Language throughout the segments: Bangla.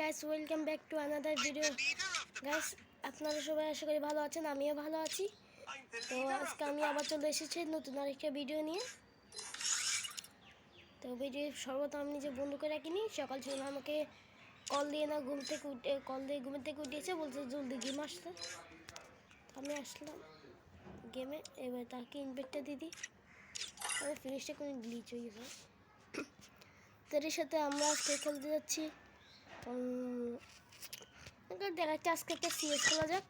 Guys, welcome back to another video. Guys, আপনারা সবাই আশা করি ভালো আছেন, আমিও ভালো আছি। তো আজকে আমি আবার চলে এসেছি নতুন আরেকটা ভিডিও নিয়ে। তো ভিডিও সর্বপ্রথম আমি নিজে বন্ধ করে রাখিনি। সকাল সকাল আমাকে কল দিয়ে ঘুম থেকে উঠিয়েছে, বলছে জলদি গেম আসতে। আমি আসলাম গেমে। এবার তাকে ইনভাইটটা দিয়ে দিই। আমি ফিনিশটা কোনো গ্লিচ হয়ে গেছে। তো এর সাথে আমরা আজকে খেলতে যাচ্ছি। দেখা যাচ্ছে আজকে একটা সিএস খেলা যাক।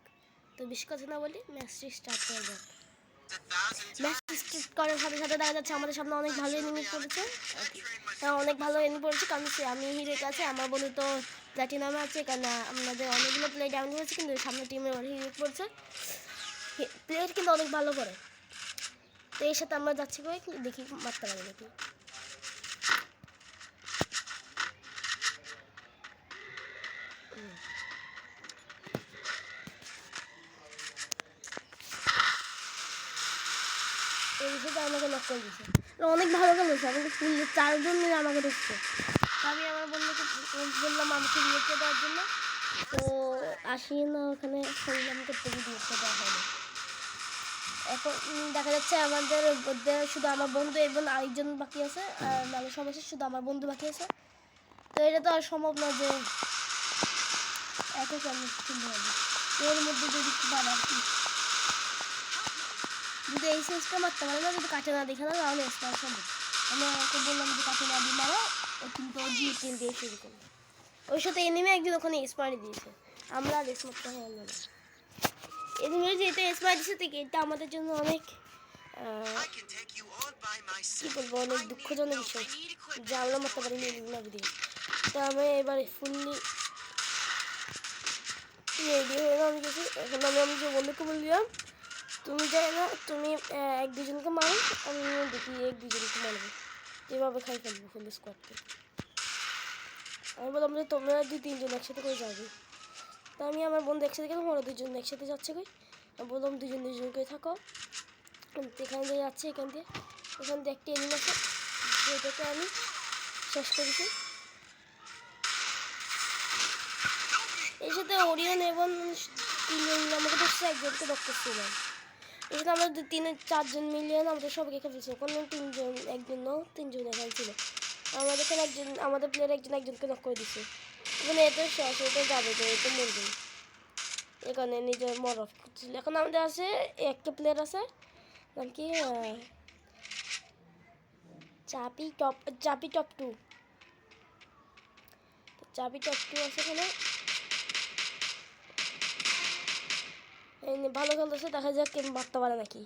তো বেশি কথা না বলি, ম্যাচটি স্টার্ট করা যাক। ম্যাচটি স্টার্ট করার সাথে সাথে দেখা যাচ্ছে আমাদের সামনে অনেক ভালো এনিমি পড়েছে। অনেক ভালো এনিমি পড়েছে, কারণ আমি হিরোর কাছে, আমার বন্ধু তো প্ল্যাটিনামে আছে। কারণ আমাদের অনেকগুলো প্লেয়ার ডাউন হয়েছে, কিন্তু সামনে টিমে হিরো পড়ছে। প্লেয়ার কিন্তু অনেক ভালো করে। তো এর সাথে আমরা যাচ্ছি করে দেখি মারতে পারি নাকি। এই বিষয়টা আমাকে লক করে দিয়েছে, অনেক ভালো খেলেছে। আমাকে 4জন মিলে আমাকে দেখছে। আমি আমার বন্ধুকে বললাম আমাকে রিয়েক্টে দেওয়ার জন্য। তো আসি না, ওখানে সংগ্রাম করতে গিয়ে রিয়েক্টে দেওয়া হয়নি। এখন দেখা যাচ্ছে আমাদের মধ্যে শুধু আমার বন্ধু এবং আরেকজন বাকি আছে, আর নাহলে সমস্যা শুধু আমার বন্ধু বাকি আছে। তো এটা তো আর সম্ভব না যে এত কেমন কিনতে হবে। এর মধ্যে যদি বাবার যদি এই সেন্সটা মারতে পারে না, যদি কাটে না দেখে না, তাহলে স্টার সম্ভব। আমি ওকে বললাম যে কাটে না দিয়ে মারো, ও কিন্তু ও জিও কিল দিয়ে শুরু করলো। ওর সাথে এনিমি একজন ওখানে স্পারি দিয়েছে, আমরা আর এস মারতে হলো না। এনিমির যেটা স্পারি দিয়েছে থেকে এটা আমাদের জন্য অনেক কী বলবো, অনেক দুঃখজনক বিষয় যে আমরা মারতে পারিনি এনিমি দিয়ে। তো আমি এবার ফুললি রেডি হয়ে আমি গেছি। এখন আমি যে বন্ধুকে বললাম তুমি যাই না, তুমি 1-2জনকে মারো, আমি দেখি 1-2জনকে মারবো, এভাবে খাই ফেলবো ফুল স্কোয়াডকে। আমি বললাম যে তোমরা 2-3জন একসাথে করে যাবে। তা আমি আমার বন্ধু একসাথে গেলাম, ওরা 2জন একসাথে যাচ্ছে কই। আমি বললাম 2জন করে থাকো, এখান দিয়ে যাচ্ছে, এখান দিয়ে একটা এনিমি আছে, যেটাকে আমি শেষ করেছি। এর সাথে ওরিয়ন এবং 3জন আমাকে দেখছে, একজনকে ডক্টরছিলাম। এখানে আমরা 3-4জন মিলিয়ে আমাদের সবাইকে খেলতেছি। কোনো 3জন এখানে ছিল। আমাদের এখানে আমাদের প্লেয়ার একজনকে নক করে দিচ্ছে। মানে এত শেষ, এটা যাবে তো, এটা মরবে। এখানে নিজের মরফ করছিল। এখন আমাদের আছে একটা প্লেয়ার আছে, নাম কি চাপি টপ 2 আছে এখানে। ভালো খেলতেছে, দেখা যাক কেন মারতে পারে নাকি।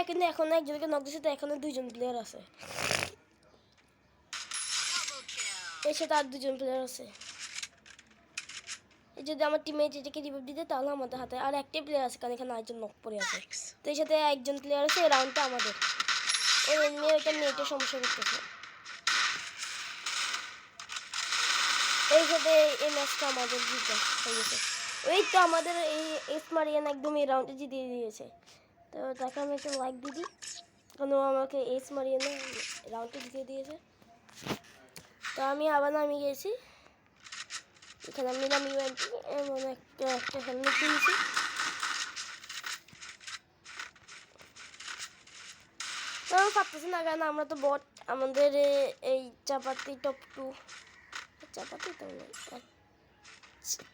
এখানে এখন একজনকে নক দিচ্ছে, তো এখানে 2জন প্লেয়ার আছে। এর সাথে আর 2জন প্লেয়ার আছে। যদি আমার টিমে যেটাকে রিভাইভ দিতে, তাহলে আমাদের হাতে আর একটা প্লেয়ার আছে, কারণ এখানে আরেকজন নক পড়ে আছে। তো এর সাথে একজন প্লেয়ার আছে, এই রাউন্ডটা আমাদের। ওই এমনি ওইটা নেটের সমস্যা করতেছে। এই সাথে এই ম্যাচটা আমাদের জিতে হয়ে গেছে। ওই তো আমাদের এই এসমারিয়ান একদম এই রাউন্ডে জিতিয়ে দিয়েছে। তো তাকে আমি একটা লাইক দিয়ে দিই, কারণ ও আমাকে এসমারিয়ানে রাউন্ডটা জিতিয়ে দিয়েছে। তো আমি আবার নামিয়ে গিয়েছি, এখানে আমি নামিয়ে এমন একটা হেলমেট কিনেছি। তো আমি পারতেছি না, কারণ আমরা তো বট। আমাদের এই চাপাতি টপ 2 চাপাতি তো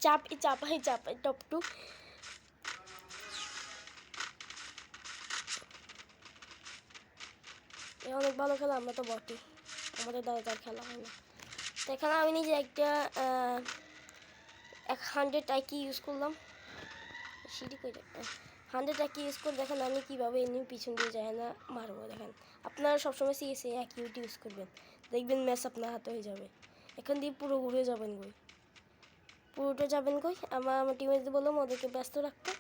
চাপাই টপ 2। অনেক ভালো খেলা, আমরা তো বটই, আমাদের দ্বারা তার খেলা হয় না। তো এখানে আমি নিজে একটা 100 আইকি ইউজ করলাম। সিঁড়ি করে 100 আইকি ইউজ করে দেখেন আমি কীভাবে এমনি পিছন দিয়ে যায় না মারবো। দেখেন আপনারা সবসময় সিএসএ অ্যাকিউরেট ইউজ করবেন, দেখবেন ম্যাচ আপনার হাতে হয়ে যাবে। এখান দিয়ে পুরো ঘুরে যাবেন পুরোটা যাবেন আমার টিমে বললাম ওদেরকে ব্যস্ত রাখতে।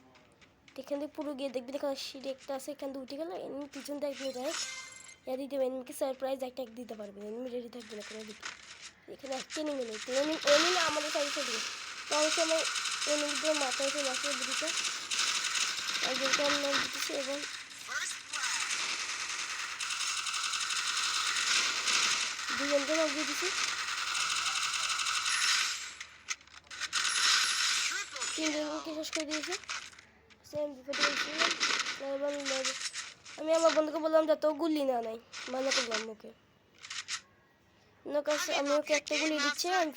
এখান থেকে পুরো গিয়ে দেখবেন এখানে সিঁড়ি একটা আছে, এখান থেকে উঠে গেলে এমনি পিছন দিয়ে একদিন যায় দিতে হবে। এমনিকে সারপ্রাইজ একটা দিতে পারবেন, এমনি রেডি থাকবেন এখানে দিকে। এখানে একটা নেমে নেই, এমনি আমাদের সাইড থেকে তো অনেক সময় এমনিদের মাথায় এসে মাসে দিতে একজনকে আমি নাম দিতেছি এবং দুজনকে নাম দিয়ে দিচ্ছি। তিনজনকে শেষ করে দিয়েছে। সেম আমি আমার বন্ধুকে বললাম যে তো গুলি না নাই, মানে করলাম ওকে। আমি ওকে একটা গুলি দিচ্ছি, আমি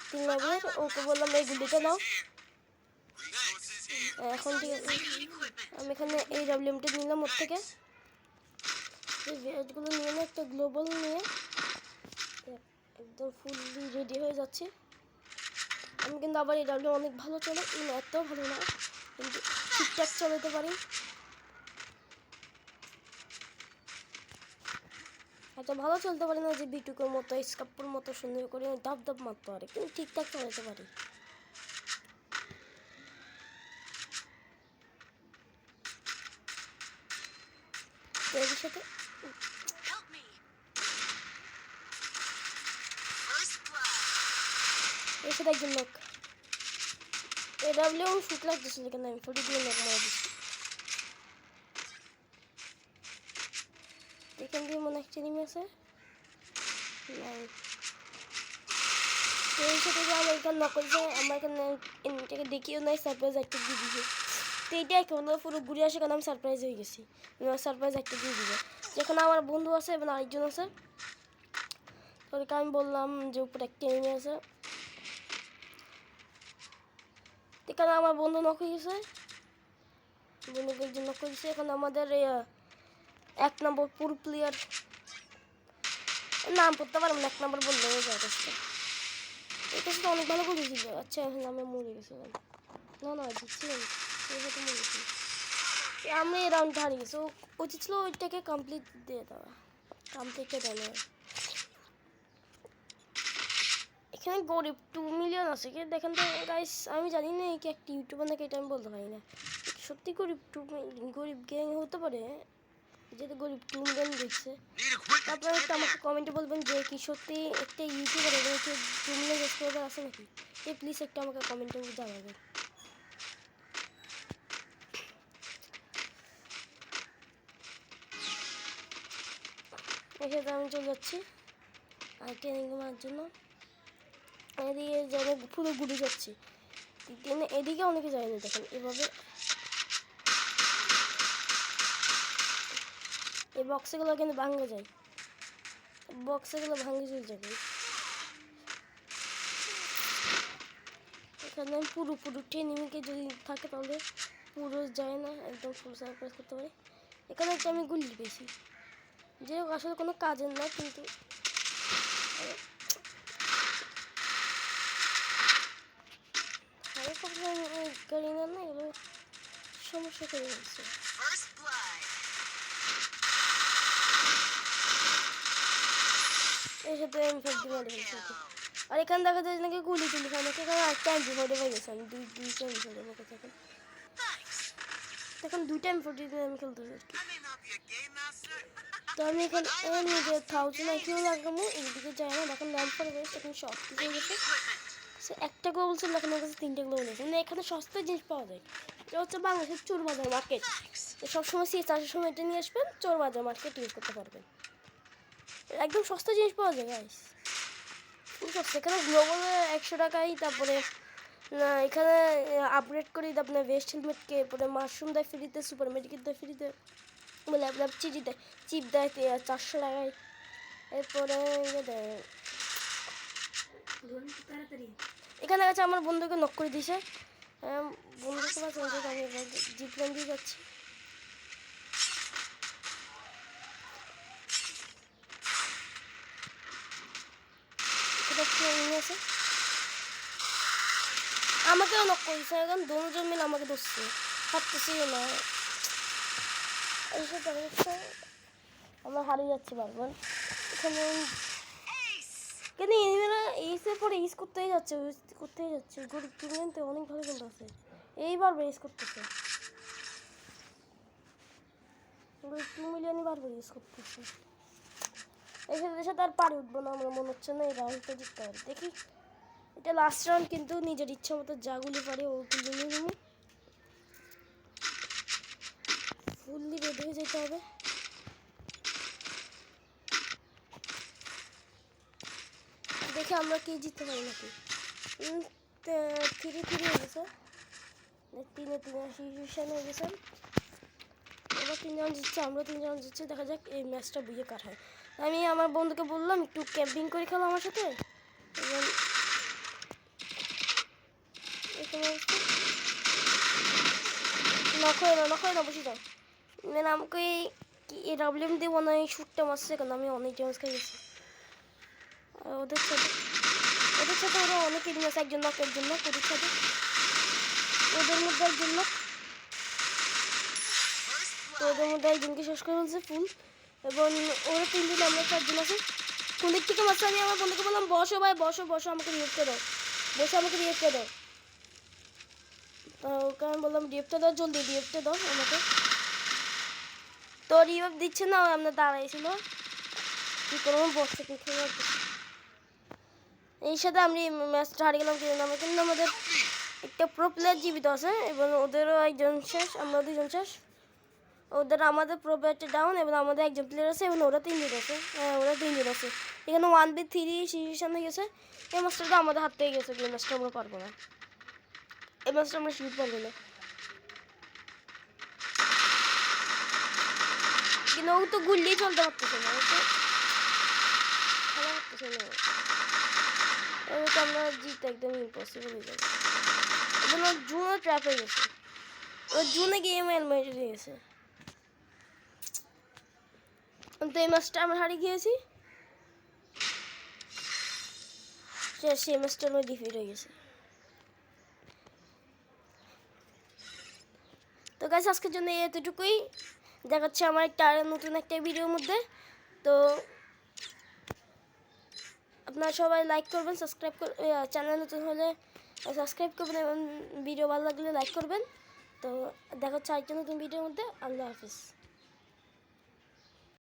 3 লেভেলের। ওকে বললাম এই গুলিটা নাও। এখন ঠিক আছে, আমি এখানে এই ডাব্লিউএমটা নিলাম ওর থেকে। এই ভেজগুলো নিয়ে না, একটা গ্লোবাল নিয়ে একদম ফুললি রেডি হয়ে যাচ্ছে। আমি কিন্তু আবার এই ডাব্লিউ অনেক ভালো চলে, এতটাও ভালো না, কিন্তু ঠিকঠাক চালাতে পারি। এত ভালো চলতে পারি না যে বিটুকের মতো স্কাপুর মতো সুন্দর করে ধাপ ধাপ মারতে পারে, কিন্তু ঠিকঠাক চালাতে পারি। এর সাথে একজন লোক এ ডাব্লিউ শুট লাগতেছিল, কেন আমি 40 দিয়ে লোক মারা দিচ্ছি। এখান দিয়ে মনে একটা এনিমি আছে। এর সাথে যে আমার এখানে নকল যে আমার এখানে এনিমিটাকে দেখিও নাই, সারপ্রাইজ একটা দিয়ে দিবে। তো এইটা কেমন পুরো ঘুরে আসে, কারণ আমি সারপ্রাইজ হয়ে গেছি। সারপ্রাইজ একটা দিয়ে দিবে, যেখানে আমার বন্ধু আছে এবং আরেকজন আছে। তোকে আমি বললাম যে উপরে একটা এনিমি আছে, এখানে আমার বন্ধু নক হয়ে গেছে, বন্ধুকে একজন নক হয়ে গেছে। এখন আমাদের 1 নম্বর পুরো প্লেয়ার, নাম পড়তে পারবো না, 1 নম্বর বললে হয়ে যায়। এটা তো অনেক ভালো করে দিয়েছিল। আচ্ছা এখন আমি মরে গেছিলাম, না দিচ্ছিলাম মরে গেছি। আমি এই রাউন্ডটা হারিয়ে গেছি, উচিত ছিল ওইটাকে কমপ্লিট দিয়ে দেওয়া, কমপ্লিটটা দেয় না। এখানে গরিব 2 মিলিয়ন আছে কি দেখেন তো গাইস, আমি জানি না এই কি একটা ইউটিউবার নাকি, এটা আমি বলতে পারি না। সত্যি গরিব গ্যাং হতে পারে, যেটা গরিব 2 মিলিয়ন দেখছে। আপনারা একটু আমাকে কমেন্টে বলবেন যে কি সত্যি একটা ইউটিউবার এবং 2 মিলিয়ন সাবস্ক্রাইবার আছে নাকি, প্লিজ একটু আমাকে কমেন্টে জানাবেন। এখানে আমি চলে যাচ্ছি আর ট্রেনিং মারার জন্য। এদিকে যাবে পুরো ঘুরে যাচ্ছি, এদিকে অনেকে যায়নি। দেখেন এভাবে এই বক্সগুলো কিন্তু ভাঙে যায়, বক্সগুলো ভাঙে চলে যাবে। এখানে পুরো ট্রেনিংকে যদি থাকে তাহলে পুরো যায় না, একদম ফুল সারপ্রাইজ করতে পারি। এখানে একটা আমি গুলি পেয়েছি, যে আসলে কোনো কাজের না, কিন্তু গাড়ি না এগুলো সমস্যা করে যাচ্ছে। এর সাথে আমি ফেলতে মারি ফেলছি। আর এখানে দেখা যায় নাকি গুলি টুলি খাই নাকি, এখানে একটা এমপি40 হয়ে গেছে। আমি দুইটা এমপি40 আমার কাছে এখন 2টা এমপি40 দিয়ে আমি খেলতে চাই। তো আমি এখানে নিজে 1000 আইকিউ লাগাবো, এইদিকে যায় না। দেখেন ল্যাম্প পরে গেছে, এখন সব কিছু হয়ে গেছে। সে একটা গ্লোবাল ছিল, এখন আমার কাছে 3টে গ্লোবাল আছে। মানে এখানে সস্তা জিনিস পাওয়া যায়। এটা হচ্ছে বাংলাদেশের চোর বাজার মার্কেট। সবসময় চাষের সময় এটা নিয়ে আসবেন, চোর বাজার মার্কেট ইউজ করতে পারবেন। একদম সস্তা জিনিস পাওয়া যায় গাইস, খুব সস্তা। এখানে গ্লোবালে 100 টাকায়, তারপরে এখানে আপগ্রেড করি আপনার ভেস্ট হেলমেটকে, পরে মাশরুম দেয় ফ্রিতে, সুপার মেডিকেট দেয় ফ্রিতে, বলে আপনার চিপ দেয় 400 টাকায়। এরপরে দেয় এখানে আছে। আমার বন্ধুকে নক করে দিয়েছে, বন্ধুকে আমি জিপ লাইন দিয়ে যাচ্ছি। আছে আমাকেও নক করেছে, এখন দুজন মিলে আমাকে ধরছে, পারতেছি না। এইসব দেখা আমরা হারিয়ে যাচ্ছি বারবার। এখানে কেন এনিমিরা এইসের পরে ইউজ করতেই যাচ্ছে গরিব টুর্নামেন্টে অনেক ভালো কিন্তু আছে, এইবার ইউজ করতেছে। গরিব 2 মিলিয়নই বারবার ইউজ করতেছে। এর সাথে আর পারি উঠবো না, আমার মনে হচ্ছে না এই রাউন্ডটা জিততে পারি। দেখি এটা লাস্ট রাউন্ড, কিন্তু নিজের ইচ্ছা মতো যাগুলি পারে ওগুলি নিয়ে নেব। ফুললি রেডি হয়ে যেতে হবে। দেখি আমরা কি জিততে পারি নাকি। 3-3 হয়ে গেছে। তিনে সিচুয়েশন হয়ে গেছে। এবার 3 জন জিতছে, আমরা 3 জন জিতছে। দেখা যাক এই ম্যাচটা বুঝে কার হয়। আমি আমার বন্ধুকে বললাম একটু ক্যাম্পিং করে খেলো আমার সাথে। এবং নক হয় না বসে যাও। মানে আমাকে এই ডাব্লিউএম দিয়ে মনে হয় শ্যুটটা মারছে, কারণ আমি অনেক ড্যামেজ খেয়ে গেছি। আর ওদের সাথে ওরা অনেক এনিমি আছে, একজন নক ওদের সাথে। ওদের মধ্যে একজন নক, তো ওদের মধ্যে একজনকে শেষ করে ফেলছে ফুল। এবং ওরা 3 জন, আমরা 4 জন আছে। কোন দিক থেকে মারছে আমি আমার বন্ধুকে বললাম বসো ভাই বসো, আমাকে রিয়েক্ট করে দাও, আমাকে রিয়েক্ট করে দাও। তো ওকে আমি বললাম রিয়েক্টটা দাও, জলদি রিয়েক্টটা দাও আমাকে। তো রিয়েক্ট দিচ্ছে না, আমরা দাঁড়াইছিল কি করবো, বসে খেয়ে রাখতেছি। এই সাথে আমি ম্যাচটা হারিয়ে গেলাম, কিন্তু আমাদের একটা প্রো প্লেয়ার জীবিত আছে এবং ওদেরও একজন শেষ, আমরা 2 জন শেষ। ওদের আমাদের প্রো প্লেয়ারটা ডাউন এবং আমাদের একজন প্লেয়ার আছে এবং ওরা 3 জন আছে। হ্যাঁ ওরা 3 জন আছে। এখানে 1v3 সিচুয়েশন হয়ে গেছে। এই ম্যাচটা আমাদের হাত থেকে গেছে, এই ম্যাচটা আমরা পারবো না, এই ম্যাচটা আমরা শুট পারবো না। কিন্তু ও তো গুল্লি চলতে পারতেছে না, খেলা করতেছে না। এবার তো আমরা জিতে একদম ইম্পসিবল হয়ে যাবে। এবং ওর জুনও ট্র্যাপ হয়ে গেছে, ওর জুনে গেম এলমেট হয়ে গেছে। তো এই ম্যাচটা আমরা হারিয়ে গিয়েছি, সেই ম্যাচটা আমরা ডিফিট হয়ে গেছে। তো গাইস আজকের জন্য এতটুকুই, দেখাচ্ছে আমার একটা নতুন একটা ভিডিওর মধ্যে। তো আপনারা সবাই লাইক করবেন, সাবস্ক্রাইব চ্যানেল নতুন হলে সাবস্ক্রাইব করবেন এবং ভিডিও ভালো লাগলে লাইক করবেন। তো দেখা হচ্ছে আরেকটা নতুন ভিডিওর মধ্যে। আল্লাহ হাফিজ।